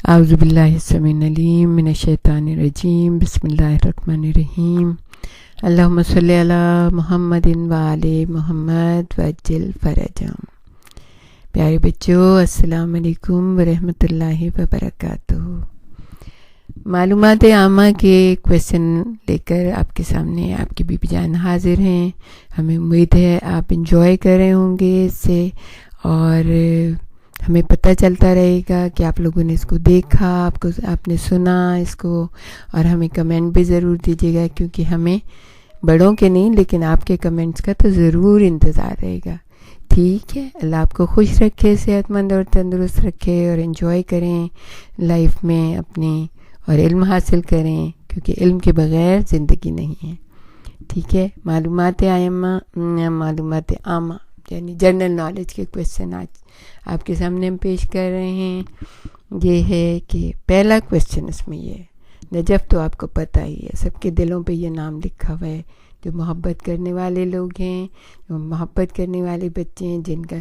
اعوذ باللہ السمیع العلیم من الشیطان الرجیم بسم اللہ الرحمن الرحیم اللہم صلی علی محمد وآل محمد وعجل فرجہم۔ پیارے بچوں، السلام علیکم ورحمۃ اللہ وبرکاتہ۔ معلومات عامہ کے کویسچن لے کر آپ کے سامنے آپ کی بیبی جان حاضر ہیں۔ ہمیں امید ہے آپ انجوائے کر رہے ہوں گے اس سے، اور ہمیں پتہ چلتا رہے گا کہ آپ لوگوں نے اس کو دیکھا، آپ نے سنا اس کو، اور ہمیں کمنٹ بھی ضرور دیجیے گا، کیونکہ ہمیں بڑوں کے نہیں لیکن آپ کے کمنٹس کا تو ضرور انتظار رہے گا۔ ٹھیک ہے، اللہ آپ کو خوش رکھے، صحت مند اور تندرست رکھے، اور انجوائے کریں لائف میں اپنی، اور علم حاصل کریں، کیونکہ علم کے بغیر زندگی نہیں ہے۔ ٹھیک ہے، معلومات عامہ یعنی جنرل نالج کے کویسچن آج آپ کے سامنے ہم پیش کر رہے ہیں۔ یہ ہے کہ پہلا کویسچن اس میں یہ ہے، نجف تو آپ کو پتہ ہی ہے، سب کے دلوں پہ یہ نام لکھا ہوا ہے، جو محبت کرنے والے لوگ ہیں، جو محبت کرنے والے بچے ہیں، جن کا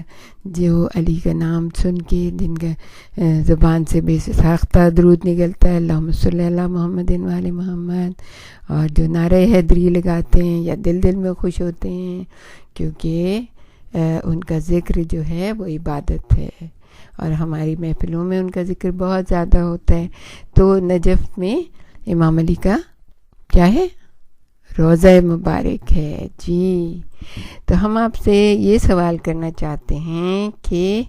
جو علی کا نام سن کے جن کا زبان سے بے ساختہ درود نکلتا ہے، اللہم صلی علی محمد وآل محمد، اور جو نعرہ حیدری لگاتے ہیں یا دل دل میں خوش ہوتے ہیں، کیونکہ ان کا ذکر جو ہے وہ عبادت ہے، اور ہماری محفلوں میں ان کا ذکر بہت زیادہ ہوتا ہے۔ تو نجف میں امام علی کا کیا ہے؟ روضہ مبارک ہے جی۔ تو ہم آپ سے یہ سوال کرنا چاہتے ہیں کہ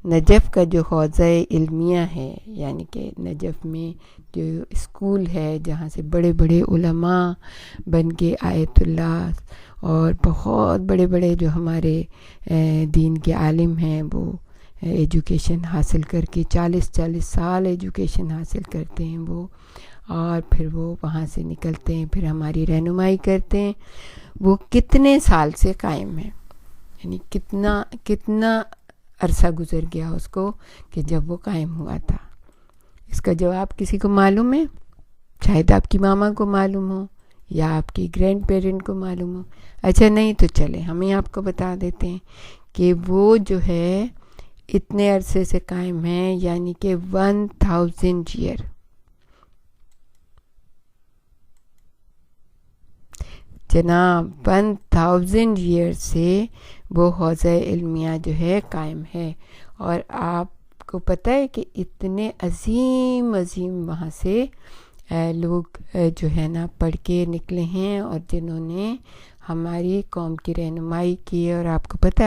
نجف کا جو حوزہ علمیہ ہے، یعنی کہ نجف میں جو اسکول ہے جہاں سے بڑے بڑے علماء بن کے آیت اللہ اور بہت بڑے بڑے جو ہمارے دین کے عالم ہیں، وہ ایجوکیشن حاصل کر کے 40 سال ایجوکیشن حاصل کرتے ہیں وہ، اور پھر وہ وہاں سے نکلتے ہیں، پھر ہماری رہنمائی کرتے ہیں، وہ کتنے سال سے قائم ہے، یعنی کتنا عرصہ گزر گیا اس کو کہ جب وہ قائم ہوا تھا۔ اس کا جواب کسی کو معلوم ہے؟ شاید آپ کی ماما کو معلوم ہو یا آپ کی گرینڈ پیرنٹ کو معلوم ہو۔ اچھا نہیں تو چلے ہمیں آپ کو بتا دیتے ہیں کہ وہ جو ہے اتنے عرصے سے قائم ہے، یعنی کہ 1000 ایئر، جناب 1000 ایئر سے وہ حوزہ علمیہ جو ہے قائم ہے۔ اور آپ کو پتہ ہے کہ اتنے عظیم وہاں سے لوگ جو ہے نا پڑھ کے نکلے ہیں، اور جنہوں نے ہماری قوم کی رہنمائی کی، اور آپ کو پتہ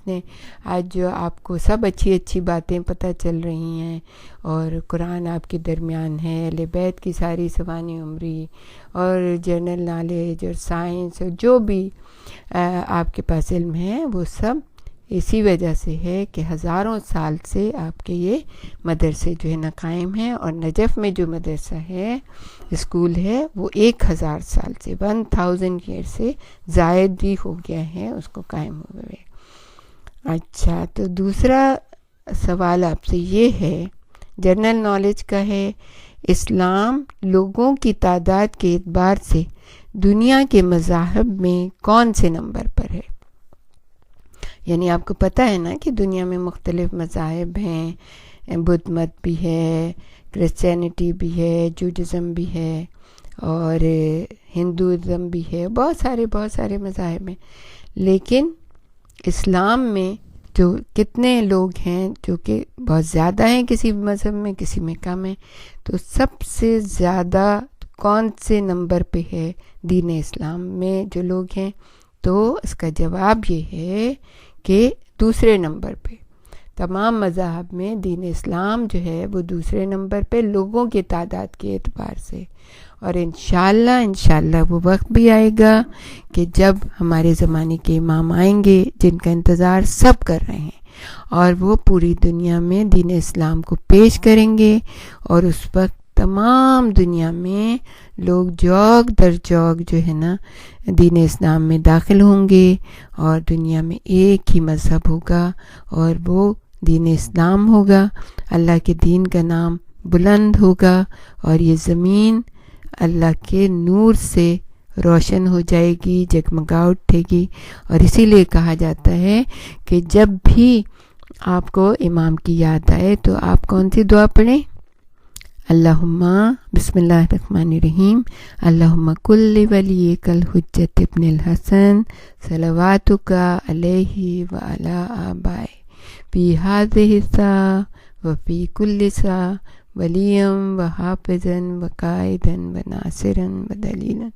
ہے آج جو آپ کو سب اچھی باتیں پتہ چل رہی ہیں، اور قرآن آپ کے درمیان ہے، اہل بیت کی ساری سوانح عمری اور جنرل نالج اور سائنس، اور جو بھی آپ کے پاس علم ہے وہ سب اسی وجہ سے ہے کہ ہزاروں سال سے آپ کے یہ مدرسے جو ہے نا قائم ہیں، اور نجف میں جو مدرسہ ہے، اسکول ہے، وہ 1000 سال سے 1000 ایئر سے زائد بھی ہو گیا ہے اس کو قائم ہوئے۔ اچھا، تو دوسرا سوال آپ سے یہ ہے، جنرل نالج کا ہے، اسلام لوگوں کی تعداد کے اعتبار سے دنیا کے مذاہب میں کون سے نمبر پر ہے؟ یعنی آپ کو پتہ ہے نا کہ دنیا میں مختلف مذاہب ہیں، بدھ مت بھی ہے، کرسچینٹی بھی ہے، جوڈازم بھی ہے، اور ہندوازم بھی ہے، بہت سارے مذاہب ہیں، لیکن اسلام میں جو کتنے لوگ ہیں، جو کہ بہت زیادہ ہیں، کسی مذہب میں کسی میں کم ہیں، تو سب سے زیادہ کون سے نمبر پہ ہے دین اسلام میں جو لوگ ہیں؟ تو اس کا جواب یہ ہے کہ دوسرے نمبر پہ، تمام مذاہب میں دین اسلام جو ہے وہ دوسرے نمبر پہ لوگوں کی تعداد کے اعتبار سے، اور انشاءاللہ وہ وقت بھی آئے گا کہ جب ہمارے زمانے کے امام آئیں گے، جن کا انتظار سب کر رہے ہیں، اور وہ پوری دنیا میں دین اسلام کو پیش کریں گے، اور اس وقت تمام دنیا میں لوگ جوگ در جوگ جو ہے نا دین اسلام میں داخل ہوں گے، اور دنیا میں ایک ہی مذہب ہوگا، اور وہ دین اسلام ہوگا، اللہ کے دین کا نام بلند ہوگا، اور یہ زمین اللہ کے نور سے روشن ہو جائے گی، جگمگا اٹھے گی۔ اور اسی لیے کہا جاتا ہے کہ جب بھی آپ کو امام کی یاد آئے تو آپ کون سی دعا پڑھیں؟ اللہم بسم اللہ الرحمن الرحیم اللہم کل ولیک الحجت ابن الحسن صلواتک علیہ وعلی آبائے فی ہذہ الساعة وفی کل ساعة ولیم و حافظاً و قائداً و ناصراً و دلیلاً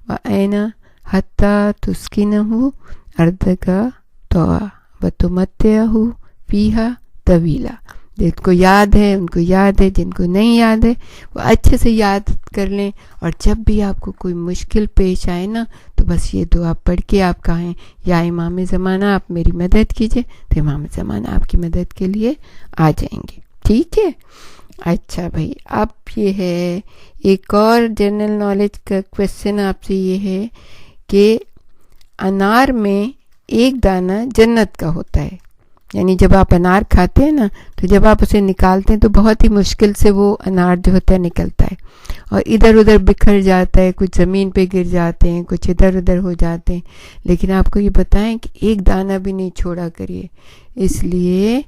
و عینا حتی تسکنہ ارضک طوعا و تمتعہ فیہا طویلا. جن کو یاد ہے ان کو یاد ہے، جن کو نہیں یاد ہے وہ اچھے سے یاد کر لیں. اور جب بھی آپ کو کوئی مشکل پیش آئے نا تو بس یہ دعا پڑھ کے آپ کہیں یا امام زمانہ آپ میری مدد کیجئے، تو امام زمانہ آپ کی مدد کے لیے آ جائیں گے. ٹھیک ہے. اچھا بھائی، اب یہ ہے ایک اور جنرل نالج کا کویسچن آپ سے، یہ ہے کہ انار میں ایک دانہ جنت کا ہوتا ہے. یعنی جب آپ انار کھاتے ہیں نا تو جب آپ اسے نکالتے ہیں تو بہت ہی مشکل سے وہ انار جو ہوتا ہے نکلتا ہے اور ادھر ادھر بکھر جاتا ہے، کچھ زمین پہ گر جاتے ہیں، کچھ ادھر ادھر ہو جاتے ہیں. لیکن آپ کو یہ بتائیں کہ ایک دانہ بھی نہیں چھوڑا کریے، اس لیے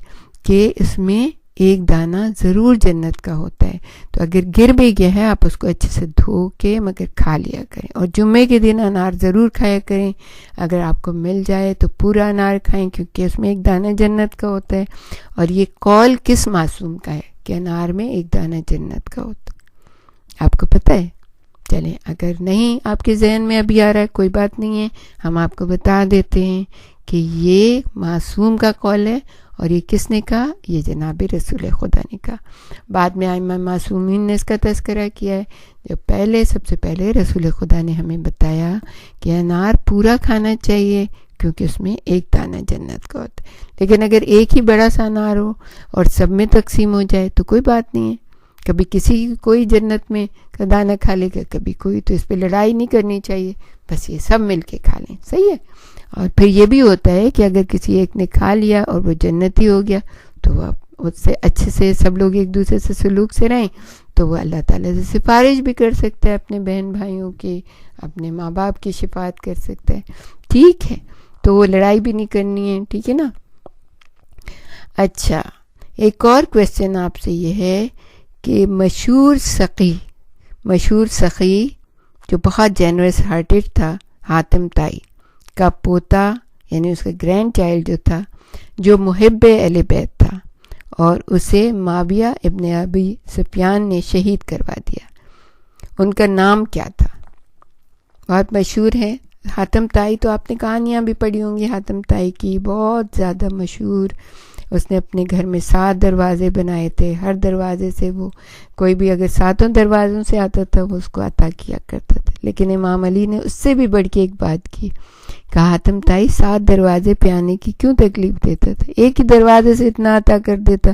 کہ اس میں ایک دانہ ضرور جنت کا ہوتا ہے. تو اگر گر بھی گیا ہے آپ اس کو اچھے سے دھو کے مگر کھا لیا کریں. اور جمعے کے دن انار ضرور کھایا کریں، اگر آپ کو مل جائے تو پورا انار کھائیں کیونکہ اس میں ایک دانہ جنت کا ہوتا ہے. اور یہ قول کس معصوم کا ہے کہ انار میں ایک دانہ جنت کا ہوتا ہے؟ آپ کو پتہ ہے؟ چلیں، اگر نہیں آپ کے ذہن میں ابھی آ رہا ہے کوئی بات نہیں ہے، ہم آپ کو بتا دیتے ہیں کہ یہ معصوم کا قول ہے. اور یہ کس نے کہا؟ یہ جناب رسول خدا نے کہا. بعد میں ائمہ معصومین نے اس کا تذکرہ کیا ہے. جو سب سے پہلے رسول خدا نے ہمیں بتایا کہ انار پورا کھانا چاہیے کیونکہ اس میں ایک دانہ جنت کا ہوتا ہے. لیکن اگر ایک ہی بڑا سا انار ہو اور سب میں تقسیم ہو جائے تو کوئی بات نہیں ہے. کبھی کسی کوئی جنت میں کا دانہ کھا لے گا، کبھی کوئی، تو اس پہ لڑائی نہیں کرنی چاہیے، بس یہ سب مل کے کھا لیں. صحیح ہے. اور پھر یہ بھی ہوتا ہے کہ اگر کسی ایک نے کھا لیا اور وہ جنتی ہو گیا تو وہ اس سے اچھے سے سب لوگ ایک دوسرے سے سلوک سے رہیں تو وہ اللہ تعالیٰ سے سفارش بھی کر سکتا ہے، اپنے بہن بھائیوں کی، اپنے ماں باپ کی شفاعت کر سکتا ہے. ٹھیک ہے. تو وہ لڑائی بھی نہیں کرنی ہے. ٹھیک ہے نا. اچھا، ایک اور کویسچن آپ سے یہ ہے کہ مشہور سخی جو بہت جینرس ہارٹڈ تھا، حاتم طائی کا پوتا یعنی اس کا گرینڈ چائلڈ جو تھا، جو محب اہل بیت تھا اور اسے معاویہ ابن ابی سفیان نے شہید کروا دیا، ان کا نام کیا تھا؟ بہت مشہور ہے حاتم طائی. تو آپ نے کہانیاں بھی پڑھی ہوں گی حاتم طائی کی، بہت زیادہ مشہور. اس نے اپنے گھر میں 7 دروازے بنائے تھے، ہر دروازے سے وہ کوئی بھی اگر 7 دروازوں سے آتا تھا وہ اس کو عطا کیا کرتا تھا. لیکن امام علی نے اس سے بھی بڑھ کے ایک بات کی، کہا حاتم طائی 7 دروازے پہ آنے کی کیوں تکلیف دیتا تھا؟ ایک ہی دروازے سے اتنا عطا کر دیتا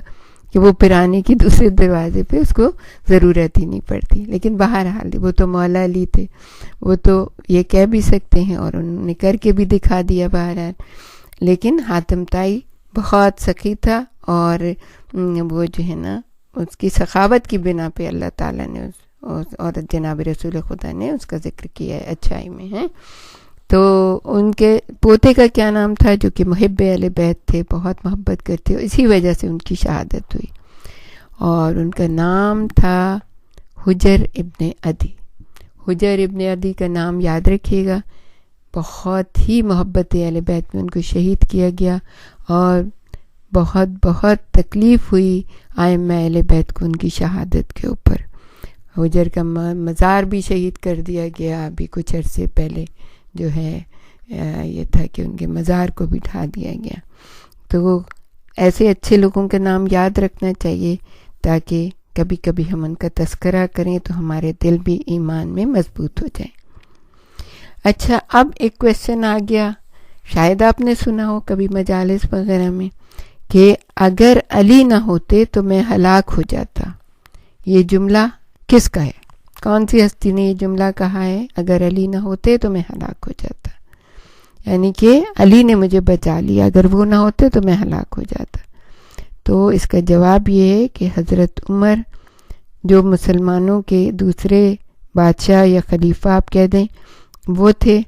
کہ وہ پھر آنے کی دوسرے دروازے پہ اس کو ضرورت ہی نہیں پڑتی. لیکن بہرحال وہ تو مولا علی تھے، وہ تو یہ کہہ بھی سکتے ہیں اور انہوں نے کر کے بھی دکھا دیا بہرحال. لیکن حاتم طائی بہت سخی تھا اور وہ جو ہے نا اس کی سخاوت کی بنا پہ اللہ تعالیٰ نے اور جناب رسول خدا نے اس کا ذکر کیا ہے اچھائی میں ہے. تو ان کے پوتے کا کیا نام تھا جو کہ محب اہل بیت تھے، بہت محبت کرتے، اسی وجہ سے ان کی شہادت ہوئی. اور ان کا نام تھا حجر ابن عدی. حجر ابن عدی کا نام یاد رکھیے گا. بہت ہی محبت اہل بیت میں ان کو شہید کیا گیا اور بہت بہت تکلیف ہوئی ائمہ اہل بیت کو ان کی شہادت کے اوپر. حجر کا مزار بھی شہید کر دیا گیا ابھی کچھ عرصے پہلے، جو ہے یہ تھا کہ ان کے مزار کو بھی ڈھا دیا گیا. تو ایسے اچھے لوگوں کا نام یاد رکھنا چاہیے تاکہ کبھی کبھی ہم ان کا تذکرہ کریں تو ہمارے دل بھی ایمان میں مضبوط ہو جائیں. اچھا، اب ایک کویسچن آ گیا، شاید آپ نے سنا ہو کبھی مجالس وغیرہ میں، کہ اگر علی نہ ہوتے تو میں ہلاک ہو جاتا. یہ جملہ کس کا ہے؟ کون سی ہستی نے یہ جملہ کہا ہے؟ اگر علی نہ ہوتے تو میں ہلاک ہو جاتا، یعنی کہ علی نے مجھے بچا لیا، اگر وہ نہ ہوتے تو میں ہلاک ہو جاتا. تو اس کا جواب یہ ہے کہ حضرت عمر جو مسلمانوں کے دوسرے بادشاہ یا خلیفہ آپ کہہ دیں وہ تھے،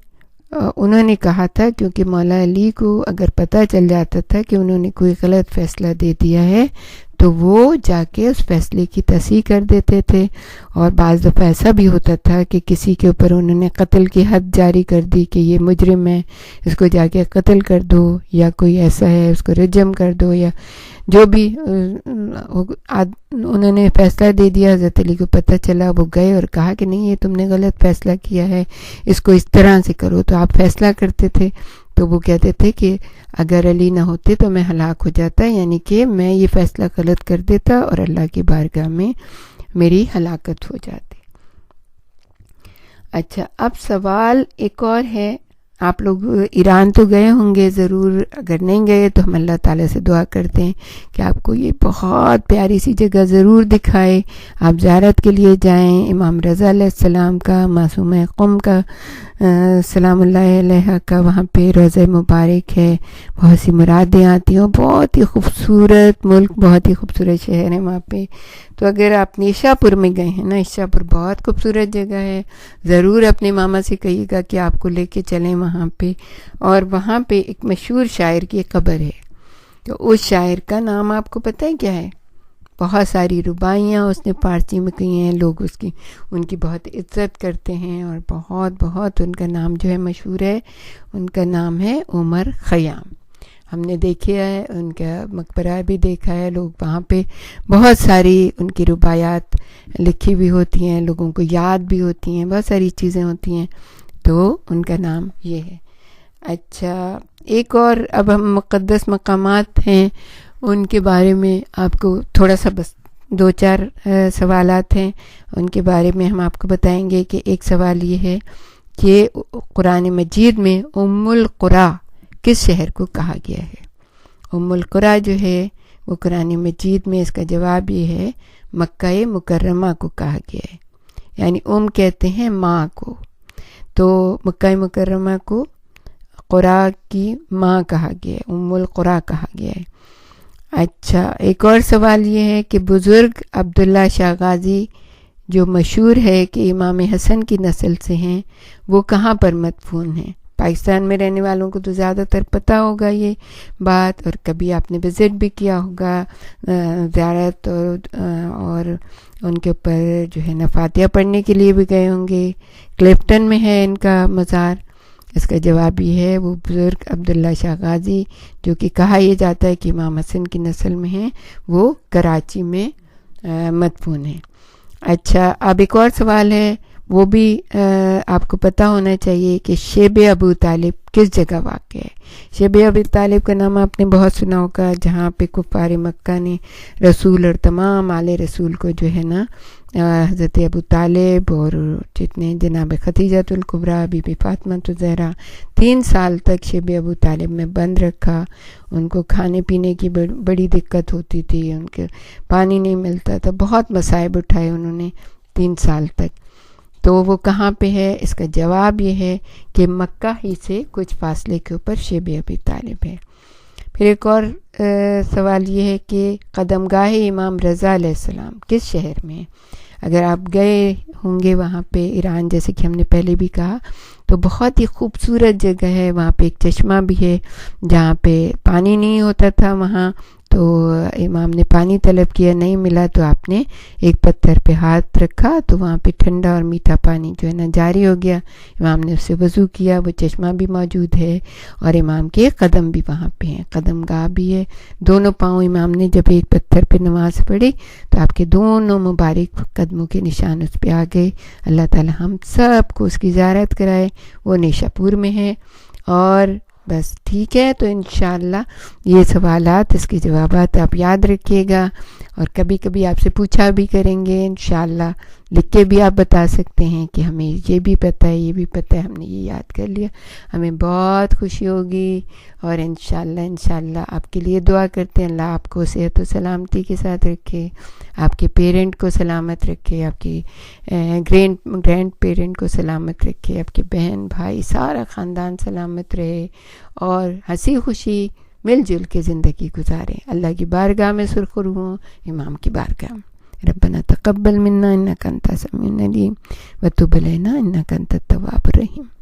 انہوں نے کہا تھا کیونکہ مولا علی کو اگر پتہ چل جاتا تھا کہ انہوں نے کوئی غلط فیصلہ دے دیا ہے تو وہ جا کے اس فیصلے کی تصحیح کر دیتے تھے. اور بعض دفعہ ایسا بھی ہوتا تھا کہ کسی کے اوپر انہوں نے قتل کی حد جاری کر دی کہ یہ مجرم ہے, اس کو جا کے قتل کر دو, یا کوئی ایسا ہے اس کو رجم کر دو, یا جو بھی انہوں نے فیصلہ دے دیا. حضرت علی کو پتہ چلا, وہ گئے اور کہا کہ نہیں, یہ تم نے غلط فیصلہ کیا ہے, اس کو اس طرح سے کرو. تو آپ فیصلہ کرتے تھے, تو وہ کہتے تھے کہ اگر علی نہ ہوتے تو میں ہلاک ہو جاتا, یعنی کہ میں یہ فیصلہ غلط کر دیتا اور اللہ کی بارگاہ میں میری ہلاکت ہو جاتی. اچھا, اب سوال ایک اور ہے. آپ لوگ ایران تو گئے ہوں گے ضرور, اگر نہیں گئے تو ہم اللہ تعالیٰ سے دعا کرتے ہیں کہ آپ کو یہ بہت پیاری سی جگہ ضرور دکھائے, آپ زیارت کے لیے جائیں. امام رضا علیہ السلام کا, معصومہ قم کا سلام اللہ علیہ کا وہاں پہ روضہ مبارک ہے, بہت سی مرادیں آتی ہیں, بہت ہی خوبصورت ملک, بہت ہی خوبصورت شہر ہے وہاں پہ. تو اگر آپ نیشا پور میں گئے ہیں نا, نیشا پور بہت خوبصورت جگہ ہے, ضرور اپنے ماما سے کہیے گا کہ آپ کو لے کے چلیں وہاں پہ. اور وہاں پہ ایک مشہور شاعر کی قبر ہے, تو اس شاعر کا نام آپ کو پتہ ہے کیا ہے؟ بہت ساری رباعیاں اس نے فارسی میں کی ہیں, لوگ ان کی بہت عزت کرتے ہیں, اور بہت بہت ان کا نام جو ہے مشہور ہے. ان کا نام ہے عمر خیام. ہم نے دیکھا ہے, ان کا مقبرہ بھی دیکھا ہے. لوگ وہاں پہ بہت ساری ان کی رباعیات لکھی بھی ہوتی ہیں, لوگوں کو یاد بھی ہوتی ہیں, بہت ساری چیزیں ہوتی ہیں. تو ان کا نام یہ ہے. اچھا, ایک اور اب ہم مقدس مقامات ہیں ان کے بارے میں آپ کو تھوڑا سا بس 2-4 سوالات ہیں, ان کے بارے میں ہم آپ کو بتائیں گے. کہ ایک سوال یہ ہے کہ قرآن مجید میں ام القریٰ کس شہر کو کہا گیا ہے؟ ام القریٰ جو ہے وہ قرآن مجید میں اس کا جواب یہ ہے مکہ مکرمہ کو کہا گیا ہے. یعنی کہتے ہیں ماں کو, تو مکہ مکرمہ کو قریٰ کی ماں کہا گیا ہے, ام القریٰ کہا گیا ہے. اچھا, ایک اور سوال یہ ہے کہ بزرگ عبداللہ شاہ غازی جو مشہور ہے کہ امام حسن کی نسل سے ہیں, وہ کہاں پر مدفون ہیں؟ پاکستان میں رہنے والوں کو تو زیادہ تر پتہ ہوگا یہ بات, اور کبھی آپ نے وزٹ بھی کیا ہوگا, زیارت اور ان کے اوپر جو ہے نا فاتحہ پڑھنے کے لیے بھی گئے ہوں گے. کلیفٹن میں ہے ان کا مزار. اس کا جواب یہ ہے وہ بزرگ عبداللہ شاہ غازی جو کہ کہا یہ جاتا ہے کہ امام حسن کی نسل میں ہیں, وہ کراچی میں مدفون ہیں. اچھا, اب ایک اور سوال ہے, وہ بھی آپ کو پتہ ہونا چاہیے کہ شیب ابو طالب کس جگہ واقع ہے. شیب ابو طالب کا نام آپ نے بہت سنا ہوگا, جہاں پہ کفار مکہ نے رسول اور تمام آل رسول کو جو ہے نا حضرت ابو طالب اور جتنے جناب ختیجۃ الکبریٰ, بی بی فاطمہ الزہرا 3 سال تک شیب ابو طالب میں بند رکھا. ان کو کھانے پینے کی بڑی دقت ہوتی تھی, ان کے پانی نہیں ملتا تھا, بہت مصائب اٹھائے انہوں نے 3 سال تک. تو وہ کہاں پہ ہے؟ اس کا جواب یہ ہے کہ مکہ ہی سے کچھ فاصلے کے اوپر شیب ابی طالب ہے. پھر ایک اور سوال یہ ہے کہ قدم گاہ امام رضا علیہ السلام کس شہر میں ہے؟ اگر آپ گئے ہوں گے وہاں پہ ایران, جیسے کہ ہم نے پہلے بھی کہا, تو بہت ہی خوبصورت جگہ ہے. وہاں پہ ایک چشمہ بھی ہے جہاں پہ پانی نہیں ہوتا تھا وہاں, تو امام نے پانی طلب کیا, نہیں ملا تو آپ نے ایک پتھر پہ ہاتھ رکھا, تو وہاں پہ ٹھنڈا اور میٹھا پانی جو ہے نا جاری ہو گیا. امام نے اس سے وضو کیا, وہ چشمہ بھی موجود ہے, اور امام کے قدم بھی وہاں پہ ہیں, قدم گاہ بھی ہے. دونوں پاؤں امام نے جب ایک پتھر پہ نماز پڑھی تو آپ کے دونوں مبارک قدموں کے نشان اس پہ آ گئے. اللہ تعالی ہم سب کو اس کی زیارت کرائے. وہ نیشا پور میں ہے. اور بس ٹھیک ہے, تو انشاءاللہ یہ سوالات, اس کے جوابات آپ یاد رکھیے گا, اور کبھی کبھی آپ سے پوچھا بھی کریں گے. انشاءاللہ لکھ کے بھی آپ بتا سکتے ہیں کہ ہمیں یہ بھی پتہ ہے, یہ بھی پتہ ہے, ہم نے یہ یاد کر لیا. ہمیں بہت خوشی ہوگی, اور انشاءاللہ آپ کے لیے دعا کرتے ہیں. اللہ آپ کو صحت و سلامتی کے ساتھ رکھے, آپ کے پیرنٹ کو سلامت رکھے, آپ کی گرینڈ پیرنٹ کو سلامت رکھے, آپ کے بہن بھائی سارا خاندان سلامت رہے, اور ہنسی خوشی مل جل کے زندگی گزاریں. اللہ کی بارگاہ میں سرخرو ہوں, امام کی بارگاہ میں. ربنا تقبل منا انک انت السمیع العلیم وتب علینا انک انت التواب الرحیم.